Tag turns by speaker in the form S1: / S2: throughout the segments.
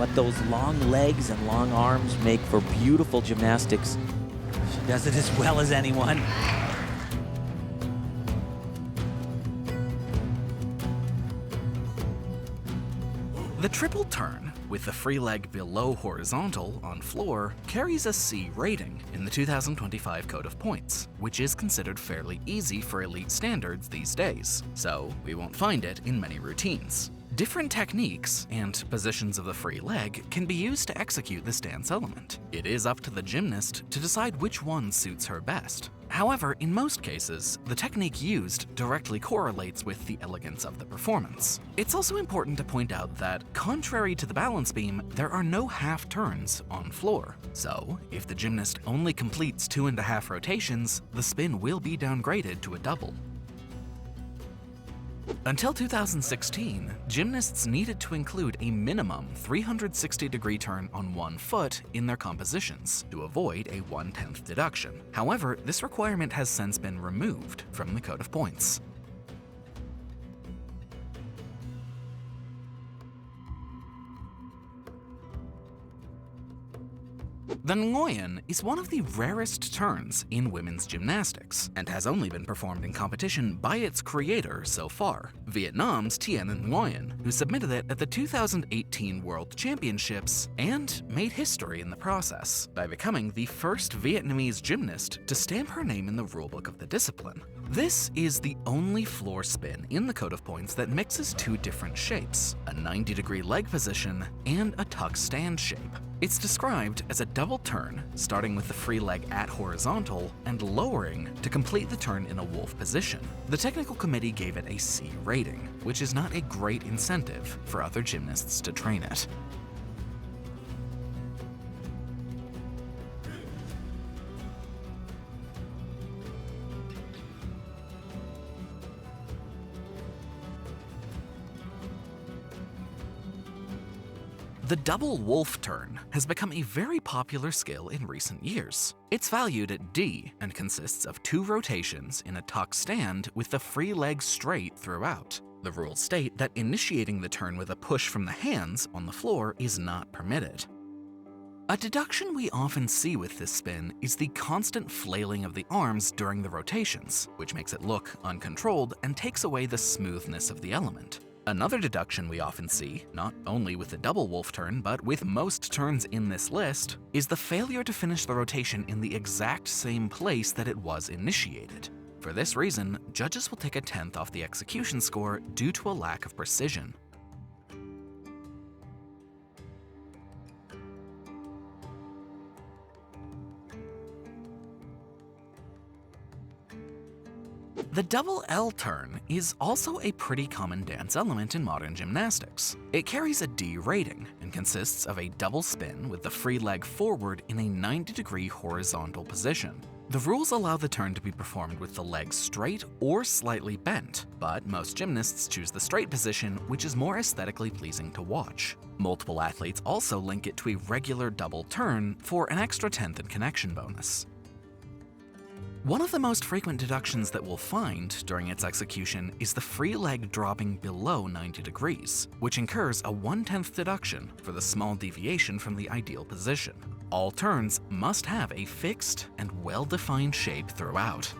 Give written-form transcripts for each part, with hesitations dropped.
S1: but those long legs and long arms make for beautiful gymnastics. She does it as well as anyone.
S2: The triple turn, with the free leg below horizontal on floor, carries a C rating in the 2025 Code of Points, which is considered fairly easy for elite standards these days, so we won't find it in many routines. Different techniques and positions of the free leg can be used to execute this dance element. It is up to the gymnast to decide which one suits her best. However, in most cases, the technique used directly correlates with the elegance of the performance. It's also important to point out that, contrary to the balance beam, there are no half turns on floor. So, if the gymnast only completes 2.5 rotations, the spin will be downgraded to a double. Until 2016, gymnasts needed to include a minimum 360-degree turn on one foot in their compositions to avoid a 1/10 deduction. However, this requirement has since been removed from the Code of Points. The Nguyen is one of the rarest turns in women's gymnastics, and has only been performed in competition by its creator so far, Vietnam's Tien Nguyen, who submitted it at the 2018 World Championships and made history in the process by becoming the first Vietnamese gymnast to stamp her name in the rulebook of the discipline. This is the only floor spin in the Code of Points that mixes two different shapes, a 90-degree leg position and a tuck stand shape. It's described as a double turn, starting with the free leg at horizontal and lowering to complete the turn in a wolf position. The technical committee gave it a C rating, which is not a great incentive for other gymnasts to train it. The double wolf turn has become a very popular skill in recent years. It's valued at D and consists of 2 rotations in a tuck stand with the free leg straight throughout. The rules state that initiating the turn with a push from the hands on the floor is not permitted. A deduction we often see with this spin is the constant flailing of the arms during the rotations, which makes it look uncontrolled and takes away the smoothness of the element. Another deduction we often see, not only with the double wolf turn but with most turns in this list, is the failure to finish the rotation in the exact same place that it was initiated. For this reason, judges will take a 10th off the execution score due to a lack of precision. The double L turn is also a pretty common dance element in modern gymnastics. It carries a D rating and consists of a double spin with the free leg forward in a 90-degree horizontal position. The rules allow the turn to be performed with the leg straight or slightly bent, but most gymnasts choose the straight position, which is more aesthetically pleasing to watch. Multiple athletes also link it to a regular double turn for an extra 10th in connection bonus. One of the most frequent deductions that we'll find during its execution is the free leg dropping below 90 degrees, which incurs a 1/10 deduction for the small deviation from the ideal position. All turns must have a fixed and well-defined shape throughout.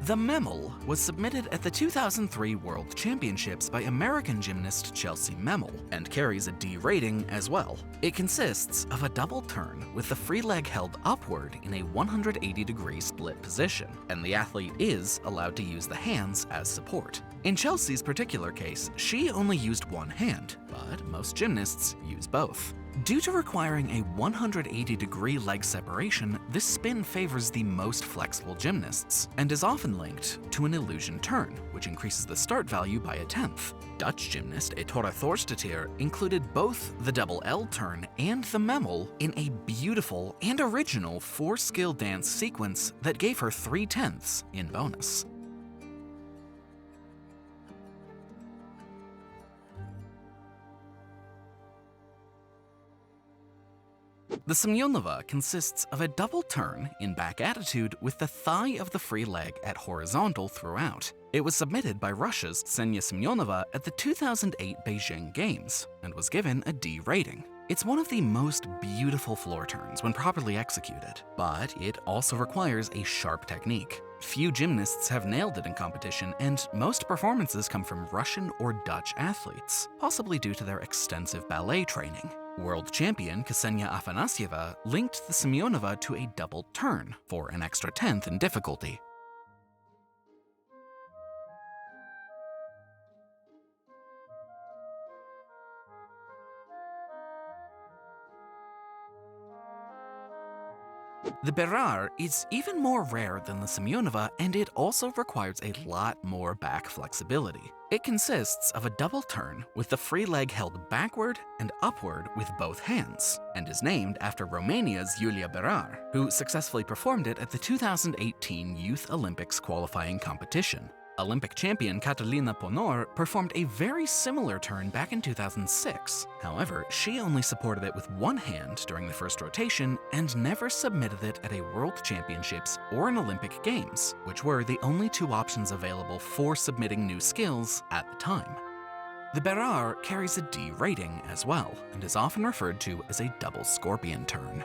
S2: The Memmel was submitted at the 2003 World Championships by American gymnast Chelsea Memmel and carries a D rating as well. It consists of a double turn with the free leg held upward in a 180-degree split position, and the athlete is allowed to use the hands as support. In Chelsea's particular case, she only used one hand, but most gymnasts use both. Due to requiring a 180-degree leg separation, this spin favors the most flexible gymnasts and is often linked to an illusion turn, which increases the start value by a 10th. Dutch gymnast Ettore Thorstetier included both the double L turn and the Memmel in a beautiful and original 4-skill dance sequence that gave her 3/10ths in bonus. The Semenova consists of a double turn in back attitude with the thigh of the free leg at horizontal throughout. It was submitted by Russia's Ksenia Semenova at the 2008 Beijing Games and was given a D rating. It's one of the most beautiful floor turns when properly executed, but it also requires a sharp technique. Few gymnasts have nailed it in competition, and most performances come from Russian or Dutch athletes, possibly due to their extensive ballet training. World champion Ksenia Afanasyeva linked the Semenova to a double turn for an extra 10th in difficulty. The Berar is even more rare than the Semenova, and it also requires a lot more back flexibility. It consists of a double turn with the free leg held backward and upward with both hands, and is named after Romania's Iulia Berar, who successfully performed it at the 2018 Youth Olympics qualifying competition. Olympic champion Catalina Ponor performed a very similar turn back in 2006. However, she only supported it with one hand during the first rotation and never submitted it at a World Championships or an Olympic Games, which were the only two options available for submitting new skills at the time. The Berar carries a D rating as well and is often referred to as a double scorpion turn.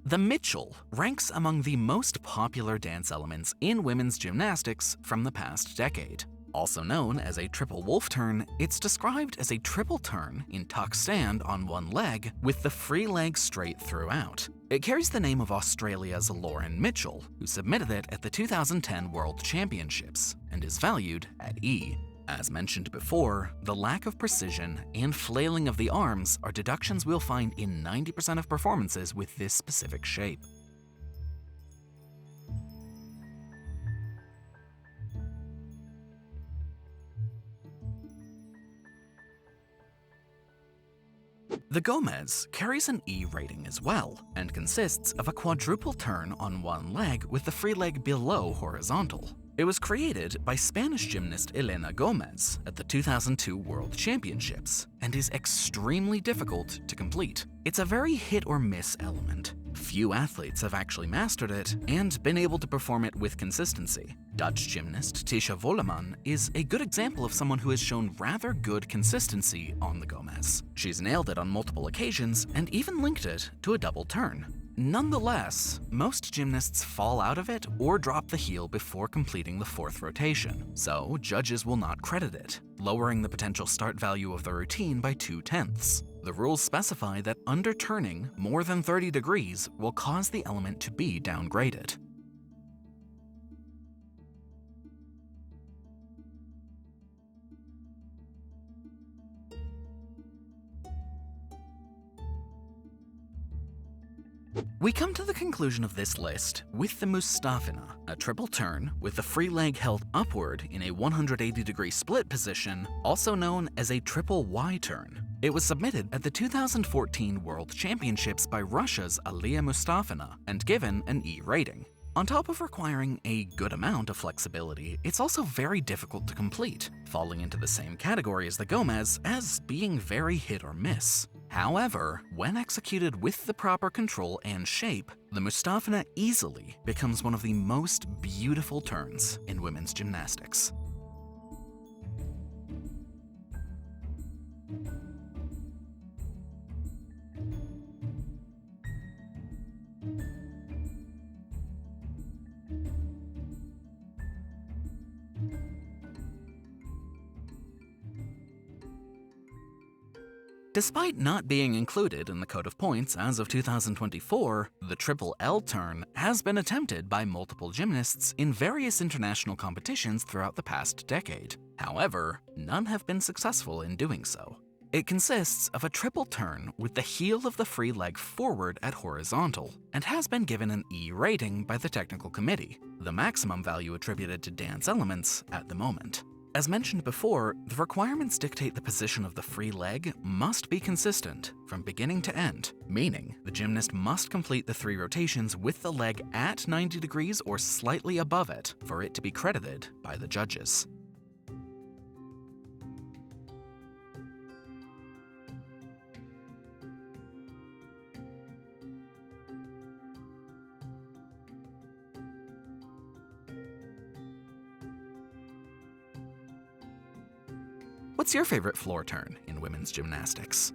S2: The Mitchell ranks among the most popular dance elements in women's gymnastics from the past decade. Also known as a triple wolf turn, it's described as a triple turn in tuck stand on one leg with the free leg straight throughout. It carries the name of Australia's Lauren Mitchell, who submitted it at the 2010 World Championships and is valued at E. As mentioned before, the lack of precision and flailing of the arms are deductions we'll find in 90% of performances with this specific shape. The Gomez carries an E rating as well, and consists of a quadruple turn on one leg with the free leg below horizontal. It was created by Spanish gymnast Elena Gomez at the 2002 World Championships, and is extremely difficult to complete. It's a very hit or miss element. Few athletes have actually mastered it and been able to perform it with consistency. Dutch gymnast Tisha Volleman is a good example of someone who has shown rather good consistency on the Gomez. She's nailed it on multiple occasions and even linked it to a double turn. Nonetheless, most gymnasts fall out of it or drop the heel before completing the fourth rotation, so judges will not credit it, lowering the potential start value of the routine by 2/10. The rules specify that underturning more than 30 degrees will cause the element to be downgraded. We come to the conclusion of this list with the Mustafina, a triple turn with the free leg held upward in a 180-degree split position, also known as a triple Y turn. It was submitted at the 2014 World Championships by Russia's Aliya Mustafina and given an E rating. On top of requiring a good amount of flexibility, it's also very difficult to complete, falling into the same category as the Gomez as being very hit or miss. However, when executed with the proper control and shape, the Mustafina easily becomes one of the most beautiful turns in women's gymnastics. Despite not being included in the Code of Points as of 2024, the Triple L turn has been attempted by multiple gymnasts in various international competitions throughout the past decade. However, none have been successful in doing so. It consists of a triple turn with the heel of the free leg forward at horizontal, and has been given an E rating by the technical committee, the maximum value attributed to dance elements at the moment. As mentioned before, the requirements dictate the position of the free leg must be consistent from beginning to end, meaning the gymnast must complete the 3 rotations with the leg at 90 degrees or slightly above it for it to be credited by the judges. What's your favorite floor turn in women's gymnastics?